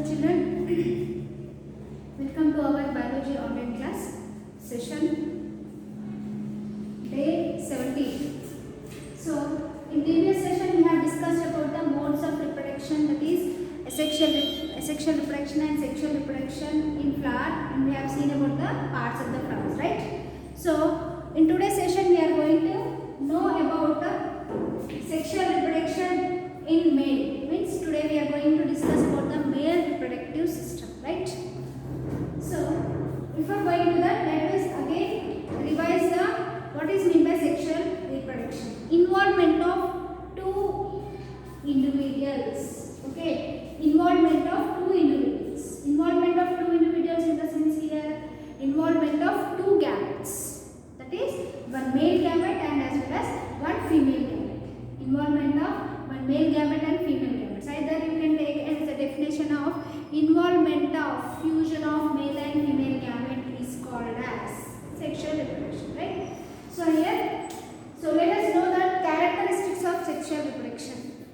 children, welcome to our biology online class session day 17. So in previous session we have discussed about the modes of reproduction, that is asexual reproduction and sexual reproduction in flower, and we have seen about the parts of the flowers, right? So in today's session we are going to know about sexual reproduction in male. Means today we are going to discuss about the male reproductive system, right? So before going to that, let us again revise the what is meant by sexual reproduction. Involvement of two individuals. Okay, involvement of two individuals. Involvement of two individuals in the sense here, involvement of two gametes. That is one male gamete and as well as one female gamete. Involvement of one male gamete and female gametes. Either you can take as the definition of involvement of fusion of male and female gamete is called as sexual reproduction, right? So here, so let us know the characteristics of sexual reproduction.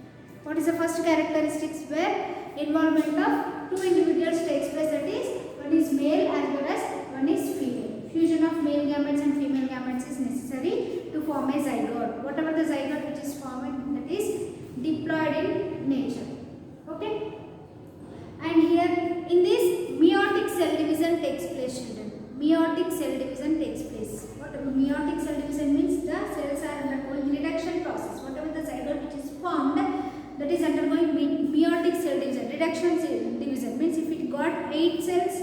What is the first characteristics? Where involvement of two individuals takes place, that is one is male as well as one is female. Fusion of male gametes and female gametes is necessary to form a zygote. Whatever the zygote which is formed, that is diploid in nature. Okay. And here in this meiotic cell division takes place, children. Meiotic cell division takes place. What meiotic cell division means? The cells are undergoing reduction process. Whatever the zygote which is formed, that is undergoing meiotic cell division. Reduction cell division means if it got 8 cells,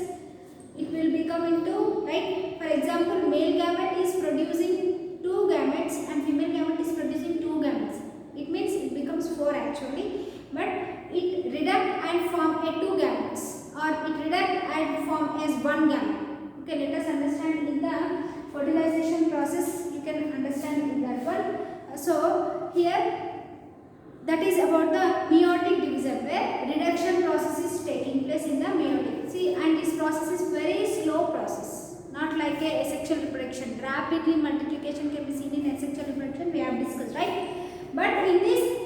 it will become into, right? For example, male gamete is producing 2 gametes and female gamete is producing 2 gametes. It means it becomes 4 actually, but it reduct and form a 2 gametes, or it reduct and form as 1 gamete. Okay, let us understand in the fertilization process. You can understand in that one. So here, that is about the meiotic division, where reduction process is taking place in the meiotic. See, and this process is very slow process, not like a asexual reproduction. Rapidly multiplication can be seen in asexual reproduction, we have discussed, right? But in this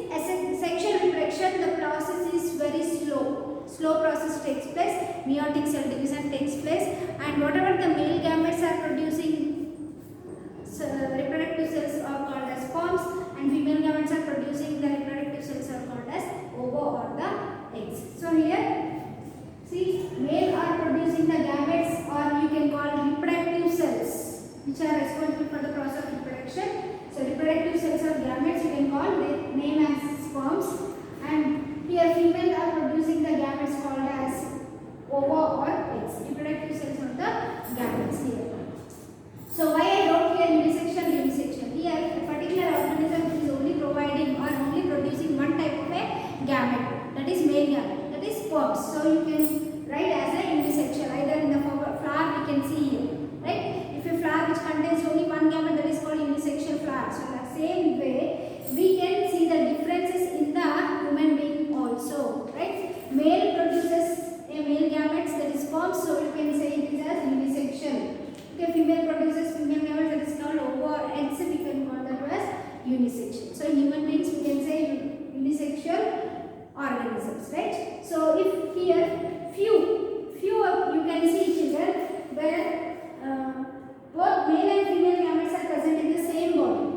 sexual reproduction, the process is very slow. Slow process takes place, meiotic cell division takes place, and whatever the male gametes are producing, reproductive cells are called as sperms, and female gametes are producing the reproductive cells are called as ova or the eggs. So here, see, male are producing the gametes, or you can call reproductive cells, which are responsible for the process of reproduction. So reproductive cells of gametes, you can call their name as sperms, and here female are producing the gametes called as ova or eggs. Reproductive cells of the gametes here. So why I wrote here unisexual? Here a particular organism which is only providing or only producing one type of a gamete, that is male gamete, that is sperms. So you can write as a unisexual. Either in the flower we can see here, right? If a flower which contains only one gamete, that is called unisexual flower. So in the same way, we can see the differences in the human being also, right? Male produces a male gametes, that is sperms, so you can say it is as unisexual. Okay, female produces female gametes, that is called ova or eggs, we can call that as unisexual. So in human beings we can say unisexual organisms, right? So if here few you can see, children, where both male and female gametes are present in the same body.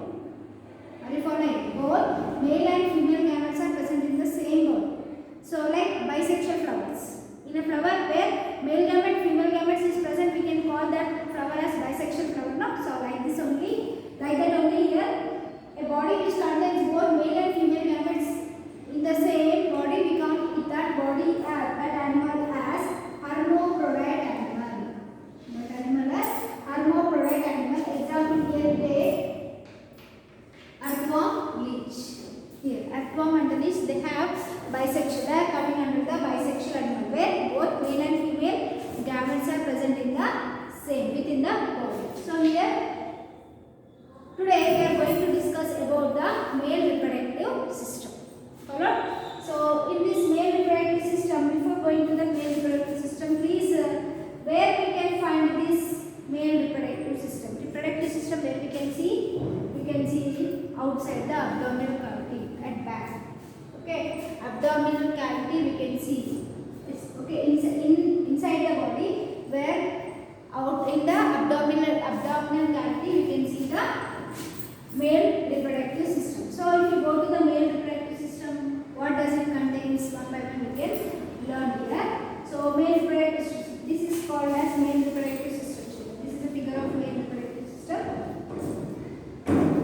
Are you following? Both male and female gametes are present in the same body. So like bisexual flowers. In a flower where male gamete, female gametes is present, we can call that flower as bisexual flower. No? So like this only, like that only here, a body which contains both male and female gametes in the same body, we count that body as, that animal as hermaphrodite animal. That animal as hermaphrodite animal. Example here take earthworm, leech. Here earthworm and the leech, they have bisexual. They are coming under the bisexual animal, where both male and female gametes are present in the same within the body. So here today we are going to discuss about the male reproductive system. Alright. So in this male reproductive system, before going to the male reproductive system, please where we can find this male reproductive system? Reproductive system where we can see outside the abdominal cavity at back. Okay, abdominal cavity we can see. Yes. Okay, inside the body, where out in the abdominal cavity we can see the male reproductive system. So if you go to the male reproductive system, what does it contains? One by one we can learn here. So male reproductive system, this is called as male reproductive system. This is a figure of male reproductive system.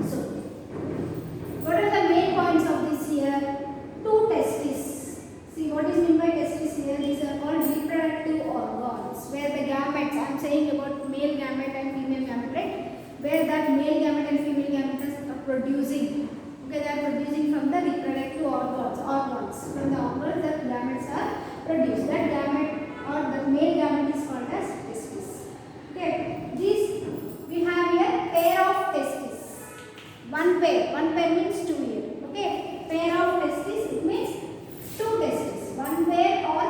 So what are the main points of this here? Two testes. See what is meant by testes here? These are called reproductive organs, where the gametes, I am saying about male gamete and female gamete, right? Where that male gamete and female gametes are producing. Okay, they are producing from the reproductive organs. From the organs that gametes are produced. That gamete or the male gamete is called as testis. Okay, these we have here pair of testes. One pair means two here. Okay, pair of testes, it means two testes. One pair or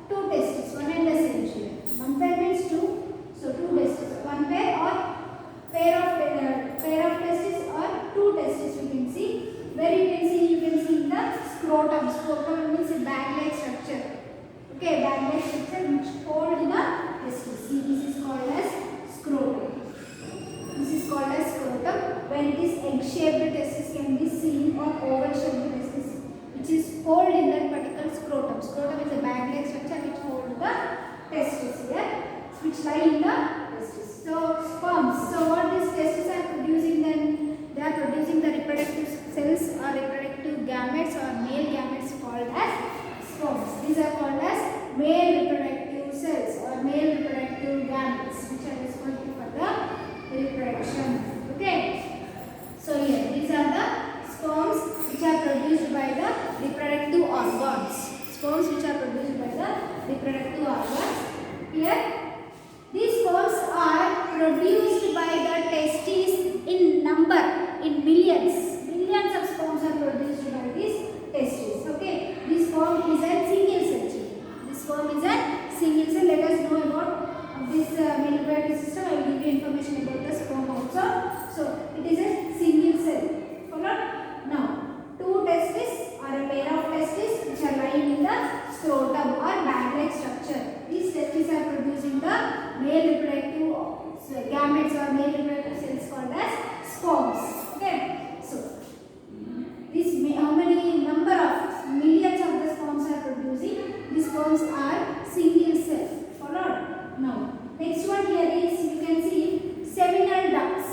two testes, one and the same here. One pair means two, so two testes. One pair or pair of testes or two testes we can see. Where you can see the scrotum. Scrotum means a bag-like structure. Okay, bag-like structure which hold the testes. See, this is called as scrotum. This is called as scrotum. When it is egg-shaped testis can be seen, or oval-shaped testis which is hold in that particular scrotum. Scrotum is a bag-like structure which hold the testes here, which lie in the testis. So sperms. So what these testes are producing then? They are producing the reproductive cells or reproductive gametes or male gametes called as sperms. These are called as male reproductive cells or male reproductive gametes which are responsible for the reproduction. Okay. So here these are the sperms which are produced by the reproductive organs. Sperms which are produced by the reproductive organs. Here these sperms are produced by the testes in number, in millions. Millions of sperms are produced by these testes. Okay, this sperm is a single cell. This sperm is a single cell. Let us know about this male reproductive system. I will give you information about the sperm also. So it is a single cell. Follow? Now, two testes or a pair of testes which are lying in the scrotum or bag-like structure. These testes are producing the male reproductive gametes or male reproductive cells called as sperms. Okay, so this how many number of millions of the sperms are producing? These sperms are single cell. Followed? Now, next one here is you can see seminal ducts.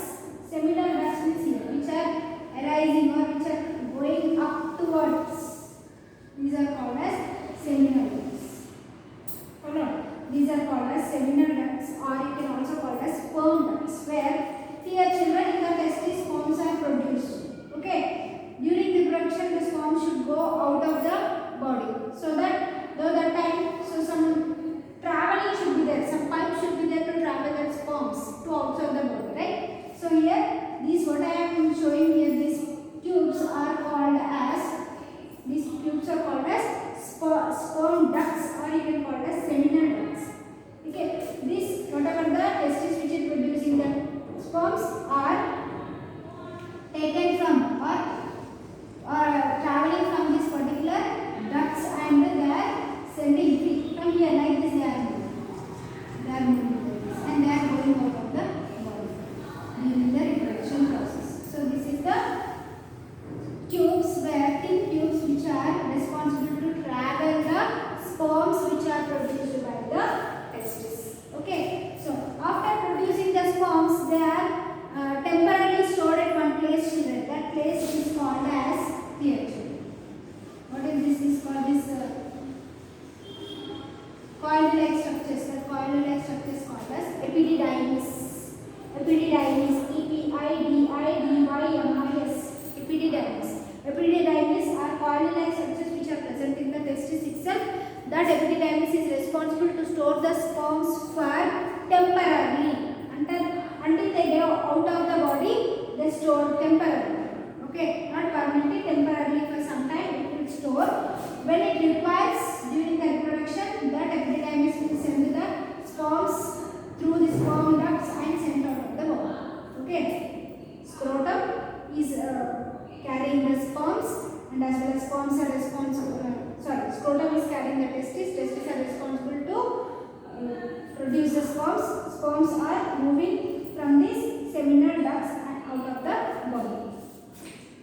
Seminal ducts means here which are arising or which are going upwards. These are called as seminal ducts. Followed? These are called as seminal ducts, or you can also call as sperm ducts, where here children in the testes sperms are produced. Okay, during reproduction the sperm should go out of the body, so that though that time, so some traveling should be there, some pipe should be there to travel that sperms to outside the body, right? So here these what I am showing here, these tubes are called as sperm ducts, or you can call as seminal ducts. Okay, this whatever the testes which is producing the sperms are taken from or traveling from this particular ducts, and they are sending free from here like this. They are moving like this, and they are going out of the body during the reproduction process. So this is the tubes, where thin tubes which are responsible to travel the sperms which are produced by the testes. Okay, so after producing the sperms, they are temporarily stored at one place. That place is called as here. What is this? Is called this coil-like structures. The coil-like structures called as epididymis. Epididymis. E-P-I-D-I-D-Y-M-I-S. Epididymis. Epididymis are coil-like structures which are present in the testis itself. That epididymis is responsible to store the sperms for temporarily. Until they go out of the body, they store temporarily. Okay, not permanently, temporarily for some time it will store. When it requires during the reproduction, that epididymis will send the sperms through the sperm ducts and sent out of the body. Okay, scrotum is carrying the sperms, and as well as sperms are responsible. sorry, scrotum is carrying the testes. Testes are responsible to produce the sperms. Sperms are moving from these seminal ducts and out of the body.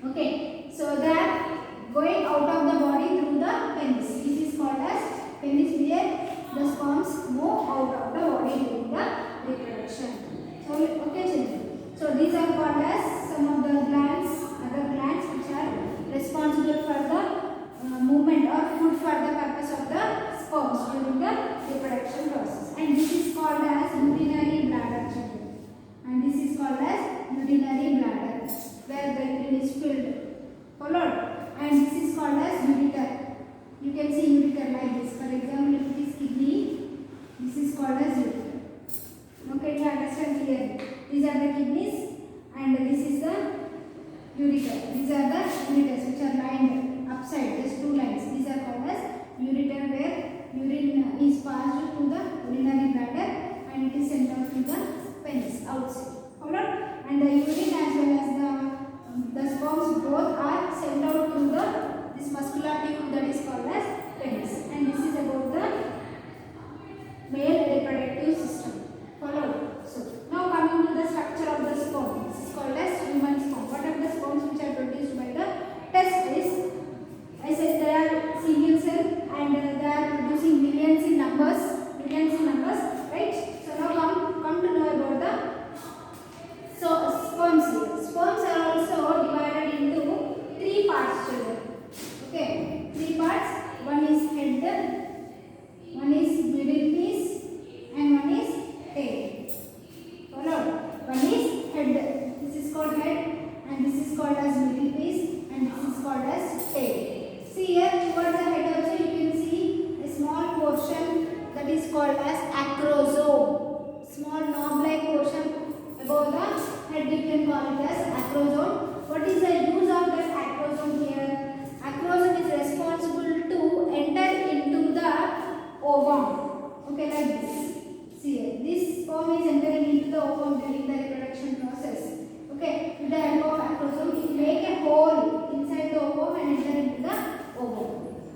Okay, so they are going out of the body through the penis. This is called as penis, where the sperms move out of the body during the reproduction. So, okay, children. So these are called as some of the glands, other glands which are responsible for the movement or food for the purpose of the sperms during the reproduction process. And this is called as urinary bladder, children. And this is called as urinary bladder, where the urine is filled. Followed. And this is called as ureter. You can see ureter like this. For example, if it is kidney, this is called as ureter. Okay, you understand clearly. These are the kidneys and this is the ureter. These are the ureters which are lined upside, just two lines. These are called as ureter, where urine is passed to the urinary bladder and it is sent out to the penis outside. Followed. And the urine as well as the sperms both are sent out through this muscular tube that is called as penis. And this is about the male reproductive system. Followed. So now coming to the structure of the sperm. This is called as human sperm. What are the sperms which are produced by the testes? I said they are single cell and they are producing millions in numbers, right? So now come to know about the sperms here. Sperms are also divided into three parts, children. Okay, three parts. One is head, one is middle piece, and one is tail. Followed. One is head. This is called head, and this is called as middle piece, and this is called as tail. See here towards the head also you can see a small portion that is called as acrosome. Small knob-like portion above the head, you can call it as acrosome. What is the use of that acrosome here? Acrosome is responsible to enter into the ovum. Okay, like this. See here, this sperm is entering into the ovum during the reproduction process. Okay, with the help of acrosome, it make a hole inside the ovum and enter into the ovum.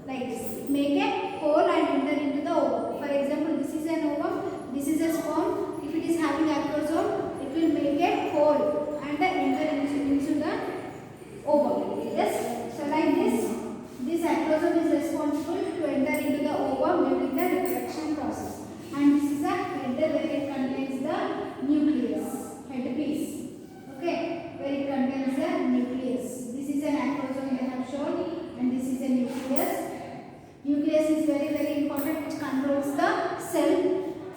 Like this, it make a hole and enter into the ovum. For example, this is an ovum, this is a sperm. If it is having acrosome, it will make a hole and enter into the ovum. Yes. So like this acrosome is responsible to enter into the ovum during the reproduction process. And this is a head where it contains the nucleus, head piece. Okay, where it contains the nucleus. This is an acrosome they have shown, and this is a nucleus. Nucleus is very important, which controls the cell.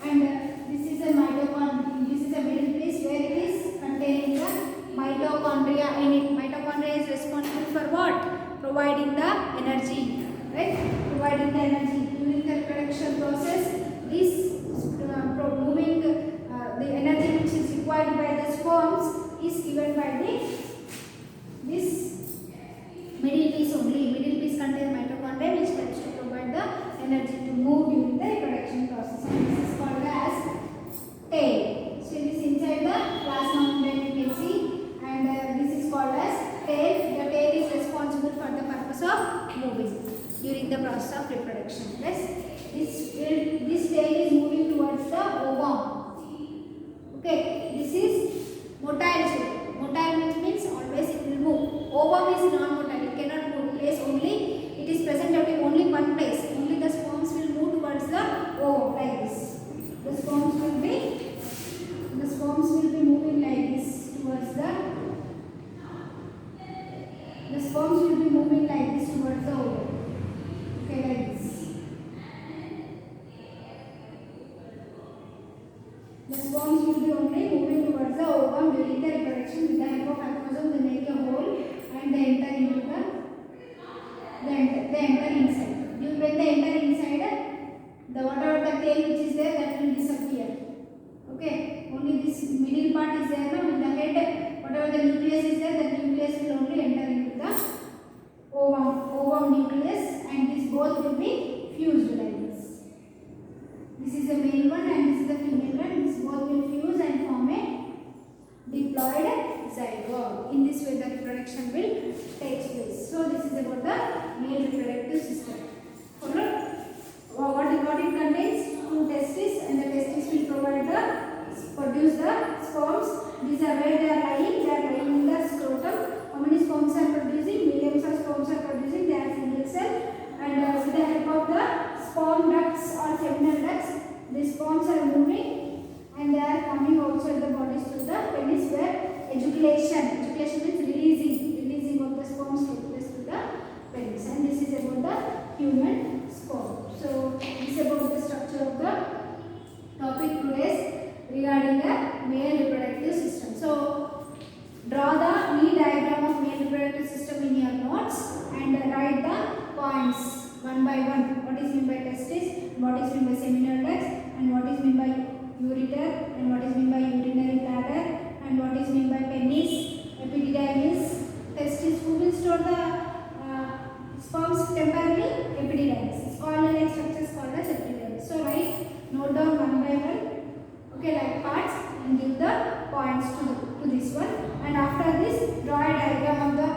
And this is a mitochondria. This is a middle piece where it is containing the mitochondria in it. Mitochondria is responsible for what? Providing the energy, right? Providing the energy during the reproduction process. This moving the energy which is required by the sperms is given by this middle piece only. Middle piece contains mitochondria which helps to provide the energy to move during the reproduction process. And this is called as tail. So it is inside the plasma membrane, you can see, and this is called as tail. The tail is responsible for the purpose of moving during the process of reproduction. Yes, this tail is moving towards the ovum. Okay, this is motile. Motile means always it will move. Ovum is non-motile. It cannot move place only. It is present at only one place. Only the sperms will move towards the ovum like this. The sperms will be moving like this towards the sperms will be moving like this towards the ovum. Okay, like this. The sperms will be only moving towards the ovum during the reproduction. With the help of acrosome, they make a hole and they enter into they enter inside. When they enter inside, the whatever the tail which is there, that will disappear. Okay, only this middle part is there. Now with the head, whatever the nucleus is there, the nucleus will only enter into the ovum nucleus, and these both will be fused like this. This is the male one and this is the female one. This both will fuse and form a diploid zygote. In this way, the reproduction will take place. So this is about the male reproductive system. human sperm. So this is about the structure of the topic today regarding the male reproductive system. So draw the Venn diagram of male reproductive system in your notes and write the points one by one. What is meant by testis, what is meant by seminal ducts, and what is meant by ureter, and what is meant by urinary bladder, and what is meant by penis, epididymis, testis. Who will store the sperms temporarily? Epididymis. It's called like structures called as epididymis. So write, note down one by one. Okay, like parts, and give the points to this one. And after this, draw a diagram of the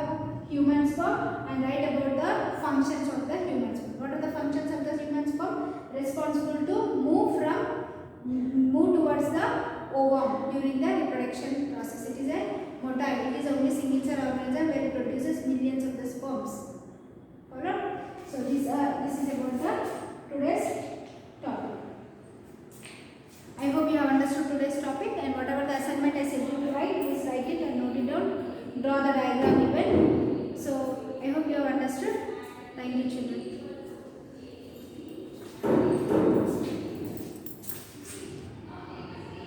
human sperm and write about the functions of the human sperm. What are the functions of the human sperm? Responsible to move towards the ovum during the reproduction process. It is a motile. It is only single cell organism where it produces millions of the sperms. Alright. So this is about the today's topic. I hope you have understood today's topic, and whatever the assignment I said you to write, please write it and note it down. Draw the diagram even. So I hope you have understood. Thank you, children.